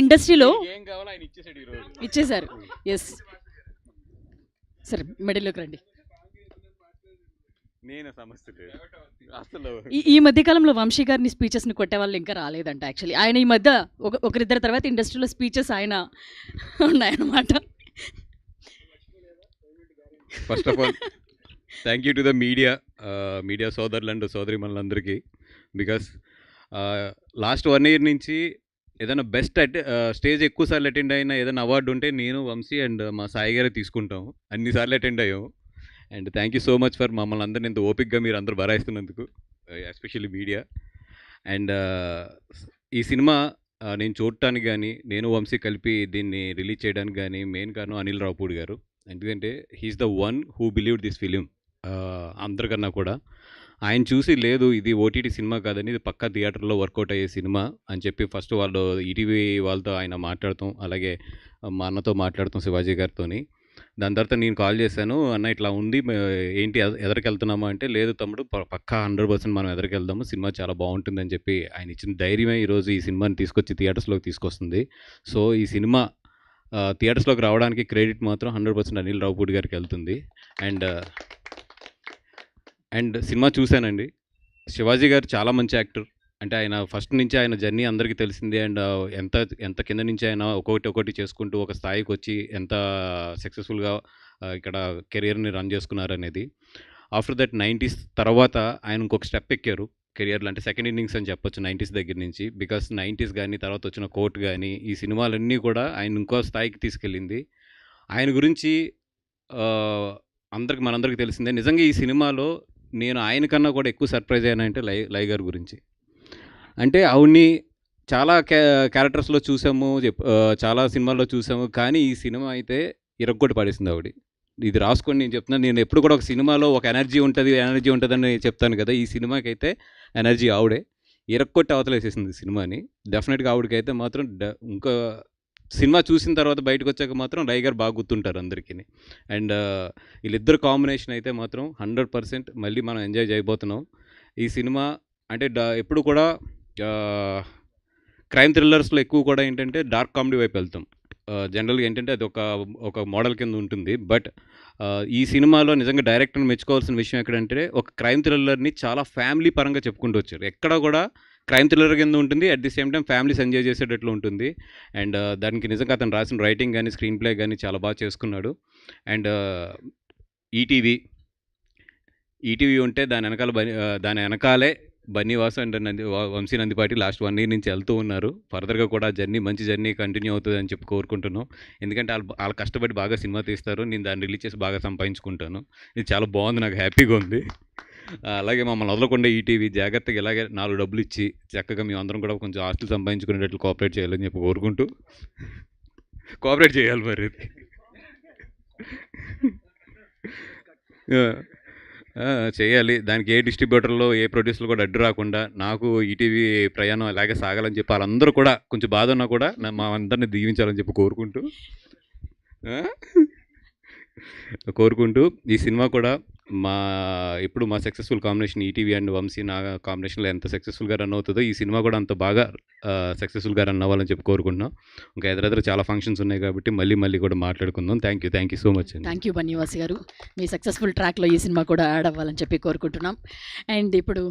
ఇండస్ట్రీలో ఏం కావాలో ఆయన ఇచ్చేసాడు ఈ రోజు. ఇచ్చేశారు. ఎస్ సరే మెడల్లోకి రండి. నేను సమస్య లేదు అసలు. ఈ మధ్య కాలంలో వంశీ గారిని స్పీచెస్ని కొట్టే వాళ్ళు ఇంకా రాలేదంట. యాక్చువల్లీ ఆయన ఈ మధ్య ఒకరిద్దరి తర్వాత ఇండస్ట్రీలో స్పీచెస్ ఆయన ఉన్నాయన్నమాట. First of all thank you to the media సోదరులు అండ్ సోదరిమణులందరికీ. బికాస్ లాస్ట్ 1 year నుంచి ఏదైనా బెస్ట్ స్టేజ్ ఎక్కువసార్లు అటెండ్ అయిన ఏదైనా అవార్డు ఉంటే నేను వంశీ అండ్ మా సాయి గారే తీసుకుంటాం. అన్నిసార్లు అటెండ్ అయ్యాము. And thank you so much for మమ్మల్ని అందరిని ఇంత ఓపిక్గా మీరు అందరూ భరాయిస్తున్నందుకు, ఎస్పెషల్లీ మీడియా. అండ్ ఈ సినిమా నేను చూడటానికి కానీ, నేను వంశీ కలిపి దీన్ని రిలీజ్ చేయడానికి కానీ మెయిన్ కారణం అనిల్ రావుపూడి గారు. ఎందుకంటే he is the one who believe this film. అందరికన్నా కూడా ఆయన చూసి లేదు ఇది ఓటీటీ సినిమా కాదని, ఇది పక్కా థియేటర్లో వర్కౌట్ అయ్యే సినిమా అని చెప్పి ఫస్ట్ వాళ్ళు ఈటీవీ వాళ్ళతో ఆయన మాట్లాడతాం, అలాగే మా అన్నతో మాట్లాడతాం శివాజీ గారితోని. దాని తర్వాత నేను కాల్ చేశాను, అన్న ఇట్లా ఉంది ఏంటి ఎదరికి వెళ్తున్నామా అంటే, లేదు తమ్ముడు పక్కా 100% మనం ఎదరికి వెళ్దాము, సినిమా చాలా బాగుంటుందని చెప్పి ఆయన ఇచ్చిన ధైర్యమే ఈరోజు ఈ సినిమాని తీసుకొచ్చి థియేటర్స్లోకి తీసుకొస్తుంది. సో ఈ సినిమా థియేటర్స్లోకి రావడానికి క్రెడిట్ మాత్రం 100% అనిల్ రావుపూడి గారికి వెళ్తుంది. అండ్ సినిమా చూశానండి. శివాజీ గారు చాలా మంచి యాక్టర్. అంటే ఆయన ఫస్ట్ నుంచి ఆయన జర్నీ అందరికీ తెలిసిందే. అండ్ ఎంత కింద నుంచి ఆయన ఒక్కొక్కటి చేసుకుంటూ ఒక స్థాయికి వచ్చి ఎంత సక్సెస్ఫుల్గా ఇక్కడ కెరియర్ని రన్ చేసుకున్నారనేది. ఆఫ్టర్ దట్ 90s తర్వాత ఆయన ఇంకొక స్టెప్ ఎక్కారు కెరియర్లో. అంటే సెకండ్ ఇన్నింగ్స్ అని చెప్పొచ్చు 90s దగ్గర నుంచి. బికాస్ 90s కానీ తర్వాత వచ్చిన కోర్ట్ కానీ ఈ సినిమాలన్నీ కూడా ఆయన ఇంకో స్థాయికి తీసుకెళ్ళింది. ఆయన గురించి మనందరికీ తెలిసిందే. నిజంగా ఈ సినిమాలో నేను ఆయన కన్నా కూడా ఎక్కువ సర్ప్రైజ్ అయ్యానంటే లై గారి గురించి. అంటే ఆవిడ్ని చాలా క్యారెక్టర్స్లో చూసాము, చాలా సినిమాల్లో చూసాము, కానీ ఈ సినిమా అయితే ఇరగ్గొట్టి పడేసింది ఆవిడ. ఇది రాసుకొని నేను చెప్తున్నాను, నేను ఎప్పుడు కూడా ఒక సినిమాలో ఒక ఎనర్జీ ఉంటుందని చెప్తాను కదా, ఈ సినిమాకి అయితే ఎనర్జీ ఆవిడే ఇరగ్గొట్టి అవతలేసేసింది సినిమాని. డెఫినెట్గా ఆవిడకైతే మాత్రం ఇంకా సినిమా చూసిన తర్వాత బయటకు వచ్చాక మాత్రం లై గారు బాగా గుర్తుంటారు అందరికీ. అండ్ వీళ్ళిద్దరు కాంబినేషన్ అయితే మాత్రం 100% మళ్ళీ మనం ఎంజాయ్ చేయబోతున్నాం. ఈ సినిమా అంటే ఎప్పుడు కూడా క్రైమ్ థ్రిల్లర్స్లో ఎక్కువ కూడా ఏంటంటే డార్క్ కామెడీ వైపు వెళ్తాం. జనరల్గా ఏంటంటే అది ఒక మోడల్ కింద ఉంటుంది. బట్ ఈ సినిమాలో నిజంగా డైరెక్టర్ని మెచ్చుకోవాల్సిన విషయం ఎక్కడంటే, ఒక క్రైమ్ థ్రిల్లర్ని చాలా ఫ్యామిలీ పరంగా చెప్పుకుంటూ వచ్చారు. ఎక్కడ కూడా క్రైమ్ థ్రిల్లర్ కింద ఉంటుంది, at the same time families enjoy చేసేటట్లు ఉంటుంది. అండ్ దానికి నిజంగా అతను రాసిన రైటింగ్ కానీ స్క్రీన్ ప్లే కానీ చాలా బాగా చేసుకున్నాడు. అండ్ ఈటీవీ ఉంటే దాని వెనకాలే Bunny Vasu and Vamsi Nandipati last 1 year నుంచి వెళ్తూ ఉన్నారు. ఫర్దర్గా కూడా మంచి జర్నీ కంటిన్యూ అవుతుంది అని చెప్పి కోరుకుంటున్నాం. ఎందుకంటే వాళ్ళు కష్టపడి బాగా సినిమా తీస్తారు, నేను దాన్ని రిలీజ్ చేసి బాగా సంపాదించుకుంటాను. ఇది చాలా బాగుంది, నాకు హ్యాపీగా ఉంది. అలాగే మమ్మల్ని వదలకుండా ఈటీవీ జాగ్రత్తగా ఇలాగే 4 డబ్బులు ఇచ్చి చక్కగా మేము అందరం కూడా కొంచెం ఆస్తులు సంపాదించుకునేటట్లు కోఆపరేట్ చేయాలని చెప్పి కోరుకుంటూ, కోఆపరేట్ చేయాలి మరి చేయాలి. దానికి ఏ డిస్ట్రిబ్యూటర్లో ఏ ప్రొడ్యూసర్లు కూడా అడ్డు రాకుండా నాకు ఈటీవీ ప్రయాణం అలాగే సాగాలని చెప్పి వాళ్ళందరూ కూడా కొంచెం బాధ ఉన్నా కూడా మా అందరినీ దీవించాలని చెప్పి కోరుకుంటూ ఈ సినిమా కూడా ఇప్పుడు మా successful combination ETV and Vamsi నా కాంబినేషన్లో ఎంత సక్సెస్ఫుల్గా రన్ అవుతుందో ఈ సినిమా కూడా అంత బాగా సక్సెస్ఫుల్గా రన్ అవ్వాలని చెప్పి కోరుకుంటున్నాం. ఇంకా ఎదురెదురు చాలా ఫంక్షన్స్ ఉన్నాయి కాబట్టి మళ్ళీ కూడా మాట్లాడుకుందాం. థ్యాంక్ యూ సో మచ్ అండి. థ్యాంక్ యూ బన్నీవాసి గారు. మీ సక్సెస్ఫుల్ ట్రాక్లో ఈ సినిమా కూడా యాడ్ అవ్వాలని చెప్పి కోరుకుంటున్నాం. అండ్ ఇప్పుడు